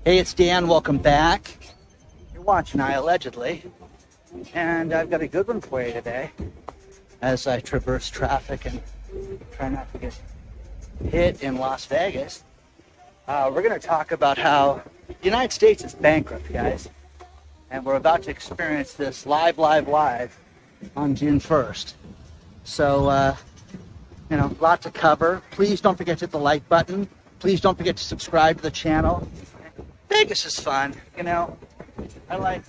Hey, it's Dan. Welcome back. You're watching iAllegedly, and I've got a good one for you today as I traverse traffic and try not to get hit in Las Vegas. We're going to talk about how the United States is bankrupt, guys, and we're about to experience this live on June 1st. So, a lot to cover. Please don't forget to hit the like button. Please don't forget to subscribe to the channel. Vegas is fun, I like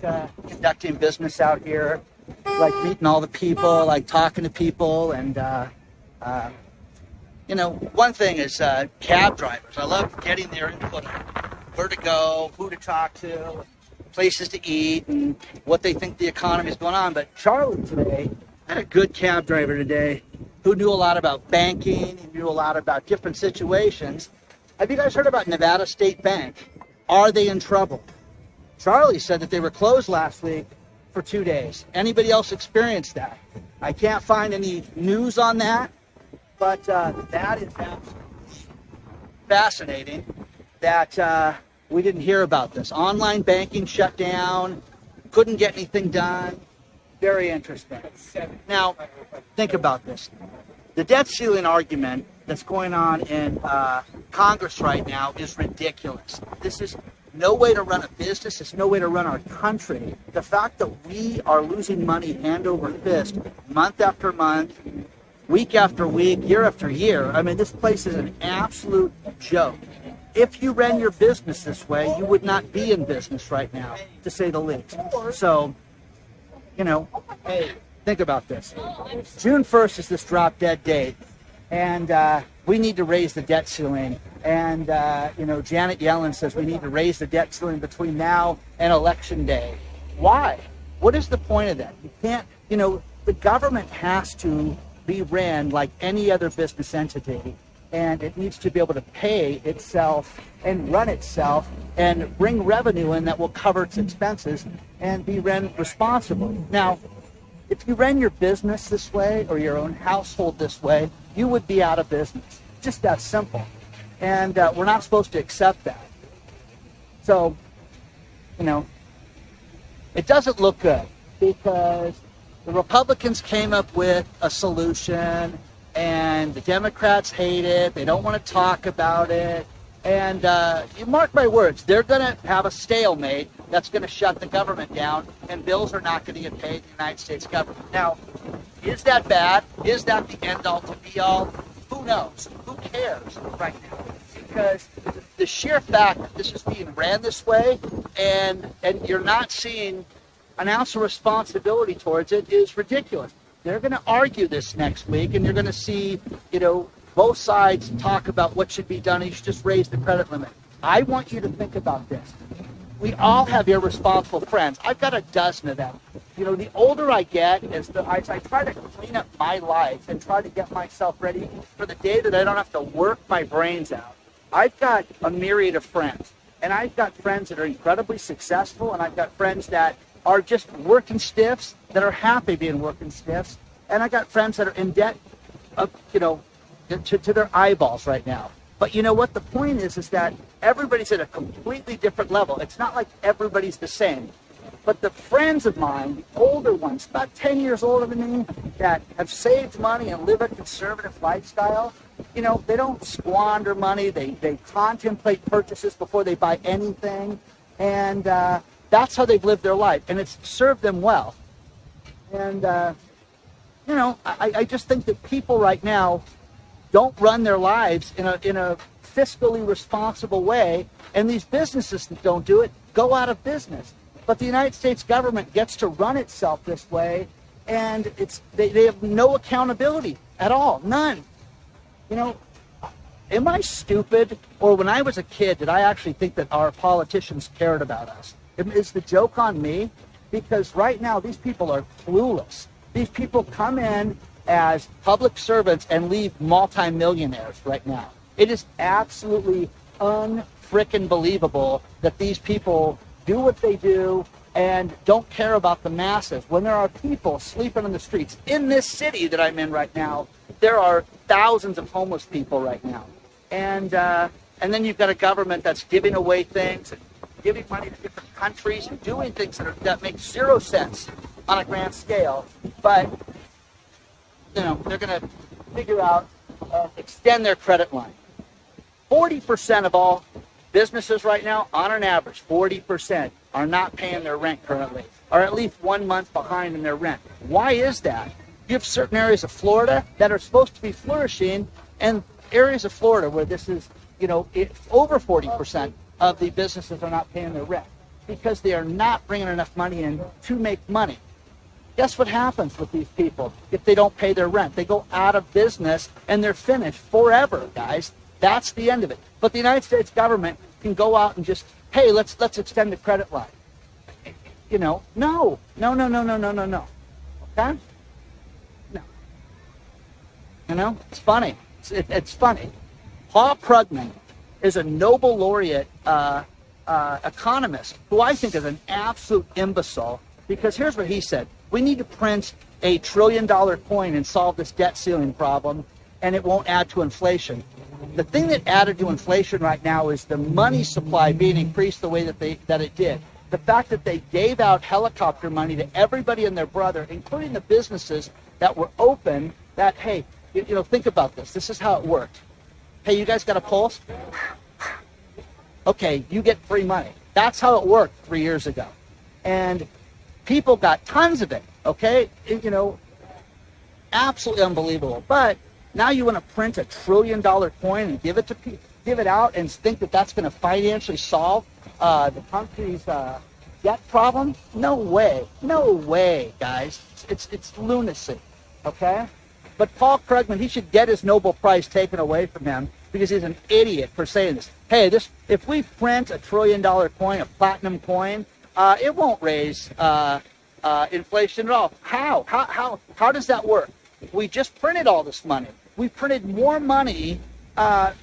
conducting business out here. I like meeting all the people, I like talking to people, and one thing is cab drivers. I love getting their input on where to go, who to talk to, places to eat, and what they think the economy is going on. But Charlie today, I had a good cab driver today who knew a lot about banking, he knew a lot about different situations. Have you guys heard about Nevada State Bank? Are they in trouble? Charlie said that they were closed last week for 2 days. Anybody else experienced that? I can't find any news on that, but that is absolutely fascinating that we didn't hear about this. Online banking shut down, couldn't get anything done. Very interesting. Now, think about this. The debt ceiling argument that's going on in Congress right now is ridiculous. This is no way to run a business. It's no way to run our country. The fact that we are losing money hand over fist, month after month, week after week, year after year. I mean, this place is an absolute joke. If you ran your business this way, you would not be in business right now, to say the least. So, hey, think about this. June 1st is this drop dead date, and we need to raise the debt ceiling. And, Janet Yellen says we need to raise the debt ceiling between now and Election Day. Why? What is the point of that? You can't, the government has to be ran like any other business entity, and it needs to be able to pay itself and run itself and bring revenue in that will cover its expenses and be run responsibly. Now, if you ran your business this way or your own household this way, you would be out of business. Just that simple. And we're not supposed to accept that. So, it doesn't look good because the Republicans came up with a solution and the Democrats hate it. They don't want to talk about it. And you mark my words, they're going to have a stalemate that's going to shut the government down, and bills are not going to get paid in the United States government. Now, is that bad? Is that the end-all to be-all? Who knows? Who cares right now? Because the sheer fact that this is being ran this way and you're not seeing an ounce of responsibility towards it is ridiculous. They're going to argue this next week, and you're going to see, both sides talk about what should be done. You should just raise the credit limit. I want you to think about this. We all have irresponsible friends. I've got a dozen of them. The older I get, as I try to clean up my life and try to get myself ready for the day that I don't have to work my brains out. I've got a myriad of friends, and I've got friends that are incredibly successful, and I've got friends that are just working stiffs, that are happy being working stiffs, and I got friends that are in debt, to their eyeballs right now. But you know what? The point is that everybody's at a completely different level. It's not like everybody's the same. But the friends of mine, older ones, about 10 years older than me, that have saved money and live a conservative lifestyle, they don't squander money. They contemplate purchases before they buy anything. And that's how they've lived their life. And it's served them well. And, I just think that people right now don't run their lives in a fiscally responsible way, and these businesses that don't do it go out of business. But the United States government gets to run itself this way, and they have no accountability at all, none. Am I stupid, or when I was a kid, did I actually think that our politicians cared about us? Is the joke on me? Because right now these people are clueless. These people come in as public servants and leave multimillionaires right now. It is absolutely unfrickin' believable that these people do what they do and don't care about the masses. When there are people sleeping on the streets in this city that I'm in right now, there are thousands of homeless people right now. And then you've got a government that's giving away things, giving money to different countries and doing things that make zero sense on a grand scale. But, they're going to figure out extend their credit line. 40% of all businesses right now, on an average, 40% are not paying their rent currently, or at least 1 month behind in their rent. Why is that? You have certain areas of Florida that are supposed to be flourishing, and areas of Florida where this is, it's over 40% of the businesses are not paying their rent because they are not bringing enough money in to make money. Guess what happens with these people if they don't pay their rent? They go out of business and they're finished forever, guys. That's the end of it. But the United States government can go out and just, hey, let's extend the credit line. No. Okay? No. It's funny. It's funny. Paul Krugman is a Nobel laureate economist who I think is an absolute imbecile, because here's what he said. We need to print $1 trillion coin and solve this debt ceiling problem, and it won't add to inflation. The thing that added to inflation right now is the money supply being increased the way that it did. The fact that they gave out helicopter money to everybody and their brother, including the businesses that were open, that, hey, think about this. This is how it worked. Hey, you guys got a pulse? Okay, you get free money. That's how it worked 3 years ago. And people got tons of it, okay? Absolutely unbelievable. But now you want to print $1 trillion coin and give it to people, give it out, and think that that's going to financially solve the country's debt problem? No way, guys. It's lunacy, okay? But Paul Krugman, he should get his Nobel Prize taken away from him because he's an idiot for saying this. Hey, if we print $1 trillion coin, a platinum coin, it won't raise inflation at all. How does that work? We just printed all this money. We printed more money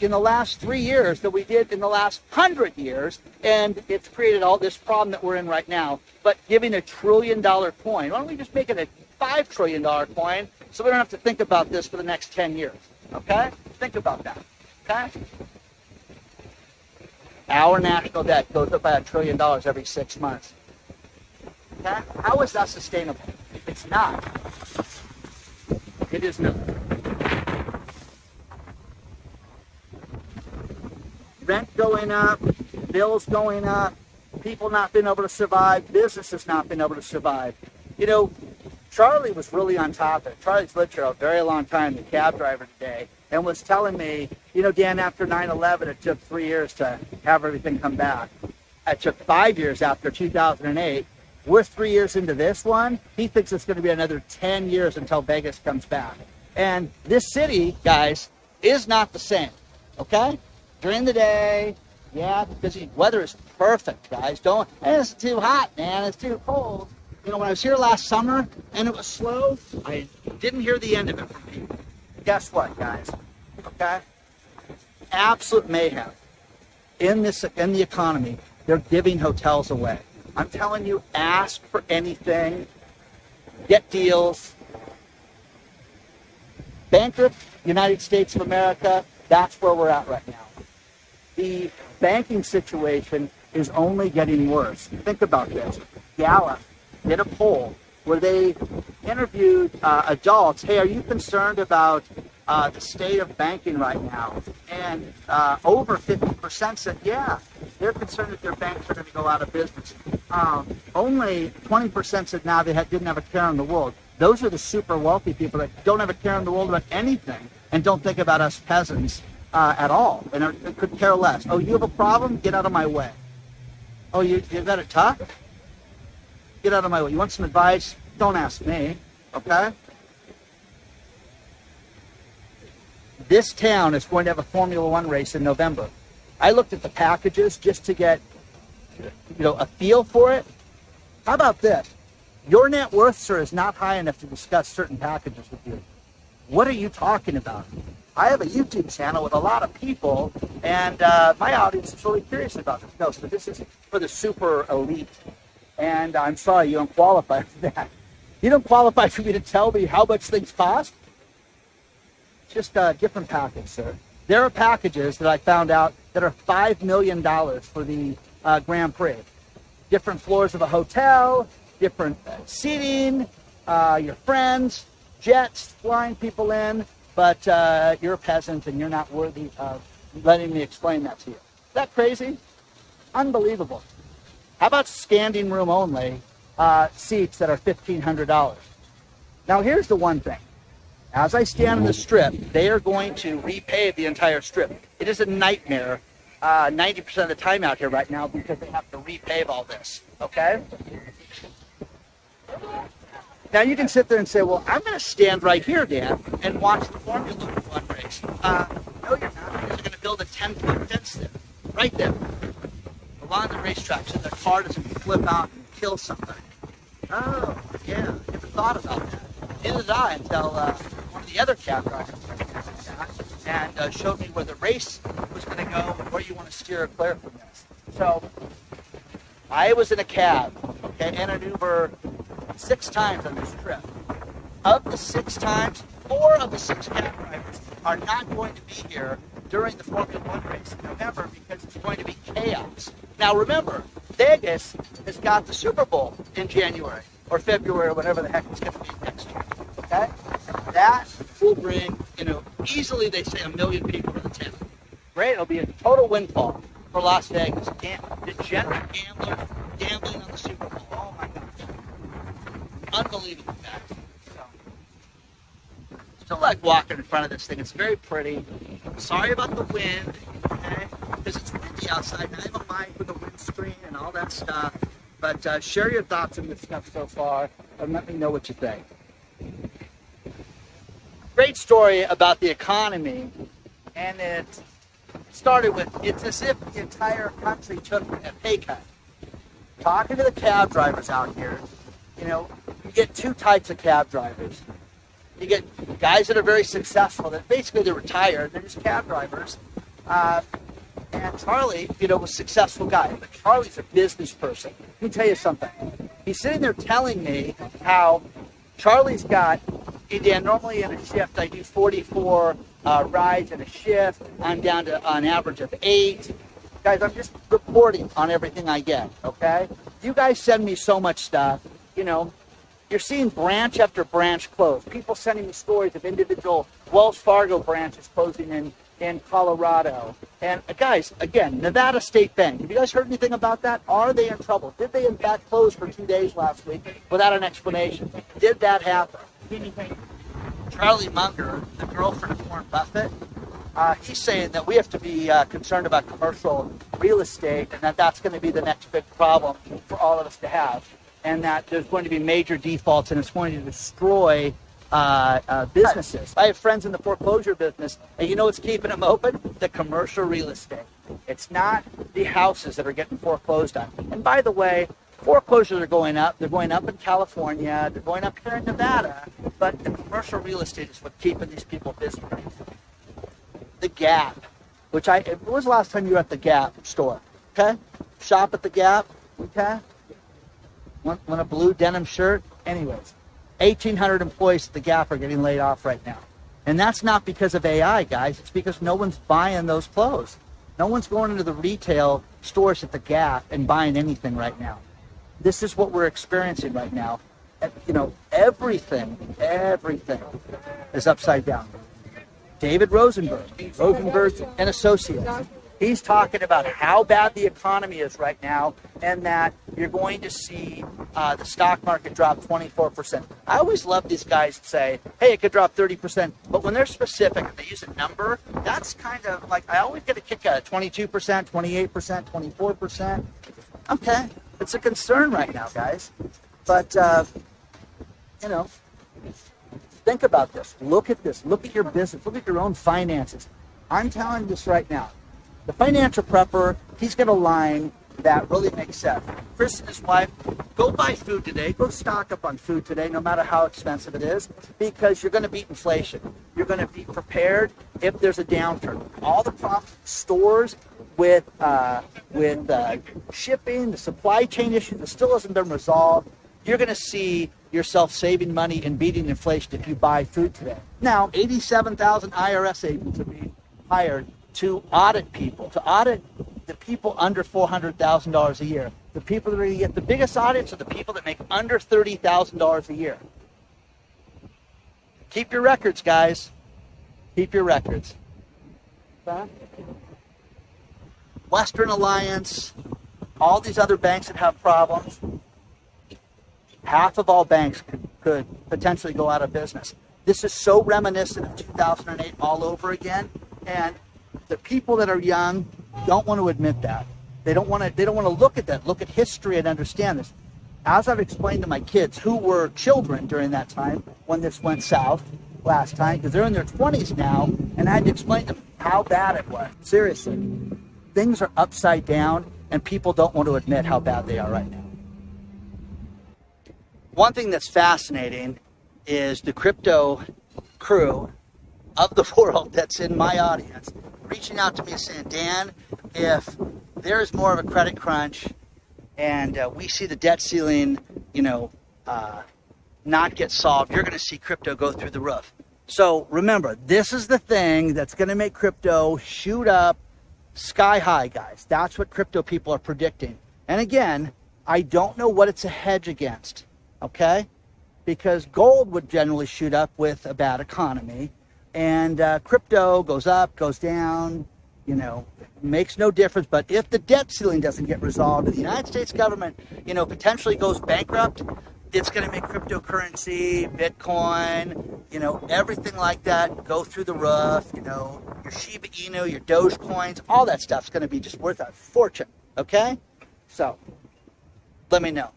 in the last 3 years than we did in the last 100 years, and it's created all this problem that we're in right now. But giving $1 trillion coin, why don't we just make it a $5 trillion coin so we don't have to think about this for the next 10 years, okay? Think about that, okay? Our national debt goes up by $1 trillion every 6 months. Okay? How is that sustainable? It's not. It is not. Rent going up, bills going up, people not being able to survive, businesses not being able to survive. Charlie was really on top of it. Charlie's lived here a very long time, the cab driver today, and was telling me, Dan, after 9/11, it took 3 years to have everything come back. It took 5 years after 2008. We're 3 years into this one. He thinks it's going to be another 10 years until Vegas comes back. And this city, guys, is not the same, okay? During the day, yeah, because the weather is perfect, guys. It's too hot, man. It's too cold. When I was here last summer and it was slow, I didn't hear the end of it from people. Guess what, guys? Okay? Absolute mayhem in the economy. They're giving hotels away. I'm telling you, ask for anything, get deals. Bankrupt United States of America, that's where we're at right now. The banking situation is only getting worse. Think about this. Gallup did a poll where they interviewed adults. Hey, are you concerned about the state of banking right now? And over 50% said, yeah, they're concerned that their banks are going to go out of business. Only 20% said, they didn't have a care in the world. Those are the super wealthy people that don't have a care in the world about anything and don't think about us peasants at all, and could care less. Oh, you have a problem? Get out of my way. Oh, you got it tough? Get out of my way. You want some advice? Don't ask me, okay? This town is going to have a Formula One race in November. I looked at the packages just to get, a feel for it. How about this? Your net worth, sir, is not high enough to discuss certain packages with you. What are you talking about? I have a YouTube channel with a lot of people, and my audience is really curious about this. No, so this is for the super elite. And I'm sorry, you don't qualify for that. You don't qualify for me to tell me how much things cost. It's just a different package, sir. There are packages that I found out that are $5 million for the Grand Prix. Different floors of a hotel, different seating, your friends, jets flying people in, but you're a peasant and you're not worthy of letting me explain that to you. Is that crazy? Unbelievable. How about standing room only seats that are $1,500? Now here's the one thing. As I stand on the strip, they are going to repave the entire strip. It is a nightmare 90% of the time out here right now because they have to repave all this, okay? Now you can sit there and say, well, I'm going to stand right here, Dan, and watch the Formula One race. No, you're not, because they're going to build a 10-foot fence there, right there, along the racetrack so the car doesn't flip out and kill somebody. Oh, yeah, I never thought about that. Neither did I until one of the other cab drivers and showed me where the race was going to go and where you want to steer clear from this. So I was in a cab, okay, and an Uber 6 times on this trip. Of the 6 times, 4 of the 6 cab drivers are not going to be here during the Formula One race in November because it's going to be chaos. Now remember, Vegas has got the Super Bowl in January or February or whatever the heck it's going to be next year. Okay? That will bring, easily they say 1 million people to the town. Great, it'll be a total windfall for Las Vegas. Degenerate gamblers gambling on the Super Bowl. Oh my gosh. Unbelievable, guys. So, still like walking in front of this thing. It's very pretty. Sorry about the wind, okay? Because it's windy outside and I have a mic with a windscreen and all that stuff. But share your thoughts on this stuff so far and let me know what you think. Great story about the economy, and it started with, it's as if the entire country took a pay cut. Talking to the cab drivers out here, you get 2 types of cab drivers. You get guys that are very successful, that basically they're retired, they're just cab drivers. And Charlie, was a successful guy, but Charlie's a business person. Let me tell you something. He's sitting there telling me how Charlie's got, normally in a shift, I do 44 rides in a shift. I'm down to an average of 8. Guys, I'm just reporting on everything I get, okay? You guys send me so much stuff, You're seeing branch after branch close. People sending me stories of individual Wells Fargo branches closing in Colorado. And guys, again, Nevada State Bank. Have you guys heard anything about that? Are they in trouble? Did they in fact close for 2 days last week without an explanation? Did that happen? Charlie Munger, the girlfriend of Warren Buffett, he's saying that we have to be concerned about commercial real estate and that's going to be the next big problem for all of us to have. And that there's going to be major defaults and it's going to destroy businesses. I have friends in the foreclosure business, and you know what's keeping them open? The commercial real estate. It's not the houses that are getting foreclosed on. And by the way, foreclosures are going up. They're going up in California. They're going up here in Nevada. But the commercial real estate is what's keeping these people busy right now. The Gap, when was the last time you were at the Gap store? Okay? Shop at the Gap? Okay? Want a blue denim shirt? Anyways, 1,800 employees at the Gap are getting laid off right now. And that's not because of AI, guys. It's because no one's buying those clothes. No one's going into the retail stores at the Gap and buying anything right now. This is what we're experiencing right now. And, everything is upside down. David Rosenberg and Associates, he's talking about how bad the economy is right now and that you're going to see the stock market drop 24%. I always love these guys that say, hey, it could drop 30%. But when they're specific and they use a number, that's kind of like, I always get a kick out of 22%, 28%, 24%. Okay, it's a concern right now, guys. But, think about this. Look at this. Look at your business. Look at your own finances. I'm telling you this right now. The financial prepper, he's got a line that really makes sense. Chris and his wife, go buy food today. Go stock up on food today, no matter how expensive it is, because you're going to beat inflation. You're going to be prepared if there's a downturn. All the problems, stores with shipping, the supply chain issue that still hasn't been resolved, you're going to see yourself saving money and beating inflation if you buy food today. Now, 87,000 IRS agents are being hired to audit people, to audit the people under $400,000 a year. The people that are going to get the biggest audits are the people that make under $30,000 a year. Keep your records, guys. Keep your records. Western Alliance, all these other banks that have problems, half of all banks could potentially go out of business. This is so reminiscent of 2008 all over again, and the people that are young don't want to admit that. They don't want to look at that, look at history and understand this. As I've explained to my kids who were children during that time when this went south last time, because they're in their 20s now, and I had to explain to them how bad it was. Seriously, things are upside down, and people don't want to admit how bad they are right now. One thing that's fascinating is the crypto crew of the world that's in my audience reaching out to me and saying, Dan, if there's more of a credit crunch and we see the debt ceiling, not get solved, you're going to see crypto go through the roof. So remember, this is the thing that's going to make crypto shoot up sky high, guys. That's what crypto people are predicting. And again, I don't know what it's a hedge against, okay? Because gold would generally shoot up with a bad economy, and crypto goes up, goes down, makes no difference. But if the debt ceiling doesn't get resolved and the United States government, potentially goes bankrupt, it's going to make cryptocurrency, Bitcoin, everything like that go through the roof. Your Shiba Inu, your Dogecoins, all that stuff's going to be just worth a fortune, okay? So, let me know.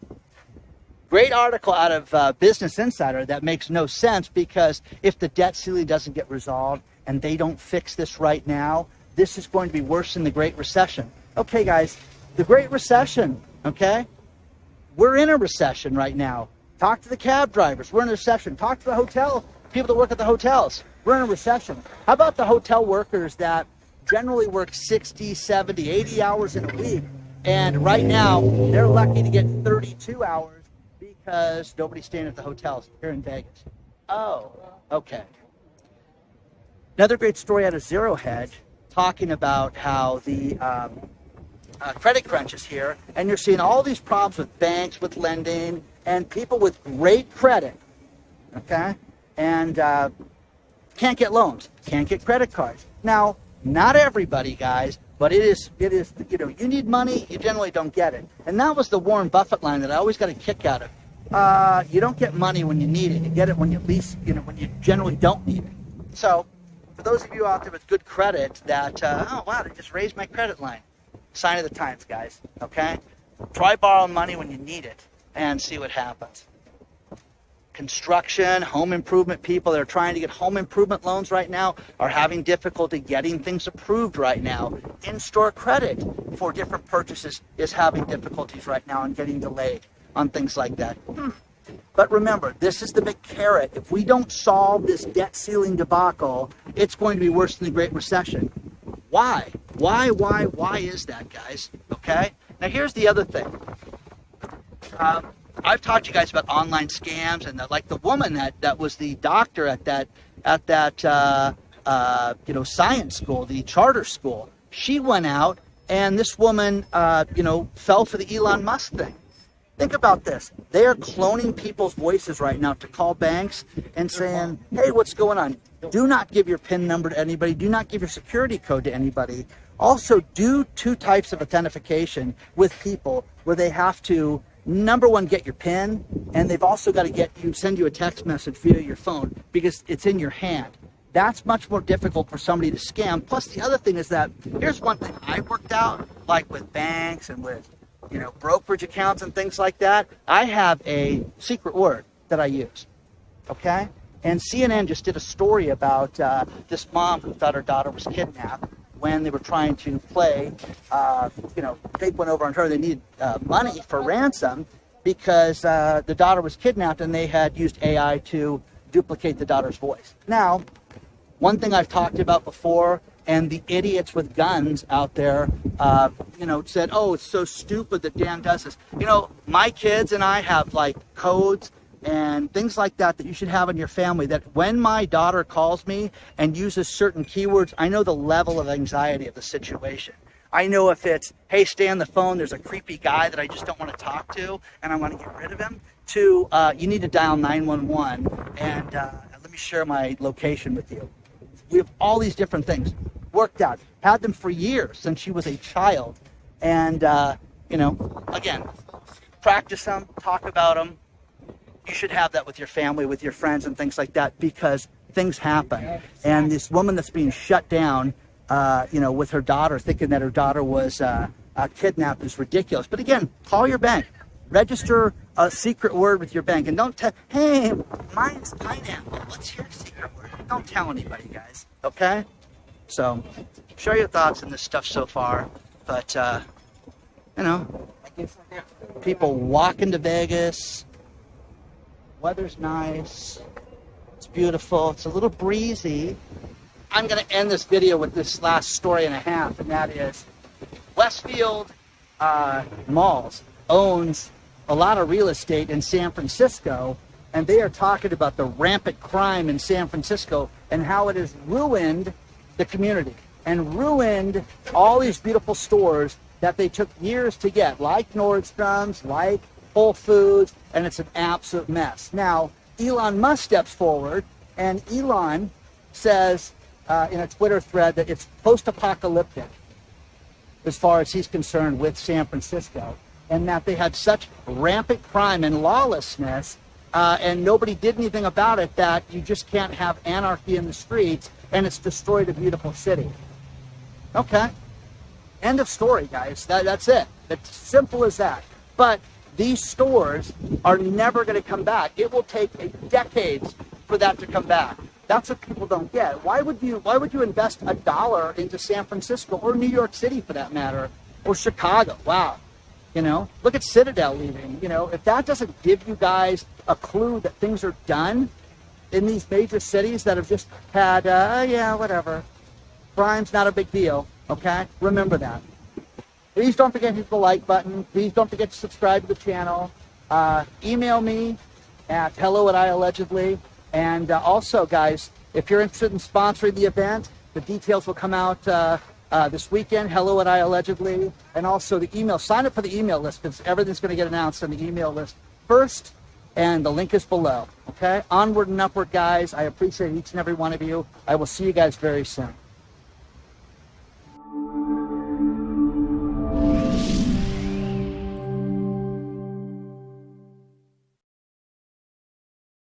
Great article out of Business Insider that makes no sense, because if the debt ceiling doesn't get resolved and they don't fix this right now, this is going to be worse than the Great Recession. Okay, guys, the Great Recession, okay? We're in a recession right now. Talk to the cab drivers. We're in a recession. Talk to the hotel people that work at the hotels. We're in a recession. How about the hotel workers that generally work 60, 70, 80 hours in a week, and right now they're lucky to get 32 hours because nobody's staying at the hotels here in Vegas. Oh, okay. Another great story out of Zero Hedge talking about how the credit crunch is here, and you're seeing all these problems with banks, with lending, and people with great credit, okay, and can't get loans, can't get credit cards. Now, not everybody, guys, but it is, you need money, you generally don't get it. And that was the Warren Buffett line that I always got a kick out of. You don't get money when you need it. You get it when you when you generally don't need it. So, for those of you out there with good credit that, oh wow, they just raised my credit line. Sign of the times, guys, okay? Try borrowing money when you need it and see what happens. Construction, home improvement people that are trying to get home improvement loans right now are having difficulty getting things approved right now. In-store credit for different purchases is having difficulties right now and getting delayed on things like that. But remember, this is the big carrot. If we don't solve this debt ceiling debacle, it's going to be worse than the Great Recession. Why? Why is that, guys? Okay? Now, here's the other thing. I've talked to you guys about online scams, and like the woman that was the doctor at that science school, the charter school. She went out, and this woman, fell for the Elon Musk thing. Think about this. They are cloning people's voices right now to call banks and saying, hey, what's going on? Do not give your PIN number to anybody. Do not give your security code to anybody. Also, do 2 types of authentication with people where they have to, number one, get your PIN, and they've also got to send you a text message via your phone because it's in your hand. That's much more difficult for somebody to scam. Plus, the other thing is that, here's one thing I worked out, like with banks and with brokerage accounts and things like that. I have a secret word that I use, okay? And CNN just did a story about this mom who thought her daughter was kidnapped when they were trying to play, take one over on her. They needed money for ransom because the daughter was kidnapped, and they had used AI to duplicate the daughter's voice. Now, one thing I've talked about before, and the idiots with guns out there, said, oh, it's so stupid that Dan does this. My kids and I have, codes and things like that that you should have in your family, that when my daughter calls me and uses certain keywords, I know the level of anxiety of the situation. I know if it's, hey, stay on the phone, there's a creepy guy that I just don't want to talk to and I want to get rid of him, to you need to dial 911 and let me share my location with you. We have all these different things worked out. Had them for years since she was a child. And, you know, again, practice them, talk about them. You should have that with your family, with your friends and things like that, because things happen. And this woman that's being shut down, you know, with her daughter, thinking that her daughter was kidnapped is ridiculous. But again, call your bank. Register a secret word with your bank. And don't tell, hey, mine's pineapple. What's your secret word? Don't tell anybody, guys. Okay? So, share your thoughts on this stuff so far. But, you know, people walk into Vegas. Weather's nice. It's beautiful. It's a little breezy. I'm going to end this video with this last story and a half, and that is Westfield Malls owns a lot of real estate in San Francisco, and they are talking about the rampant crime in San Francisco and how it has ruined the community and ruined all these beautiful stores that they took years to get, like Nordstrom's, like Whole Foods, and it's an absolute mess. Now, Elon Musk steps forward, and Elon says in a Twitter thread that it's post-apocalyptic as far as he's concerned with San Francisco, and that they had such rampant crime and lawlessness and nobody did anything about it, that you just can't have anarchy in the streets and it's destroyed a beautiful city. Okay. End of story, guys. That's it. It's simple as that. But these stores are never going to come back. It will take decades for that to come back. That's what people don't get. Why would you invest $1 into San Francisco or New York City for that matter, or Chicago? Wow. You know, look at Citadel leaving. You know, if that doesn't give you guys a clue that things are done in these major cities that have just had, yeah, whatever. Crime's not a big deal, okay? Remember that. Please don't forget to hit the like button. Please don't forget to subscribe to the channel. Email me at hello@iAllegedly. And also, guys, if you're interested in sponsoring the event, the details will come out this weekend, hello@iAllegedly. And also the email, sign up for the email list, because everything's going to get announced on the email list first, and the link is below, okay? Onward and upward, guys. I appreciate each and every one of you. I will see you guys very soon.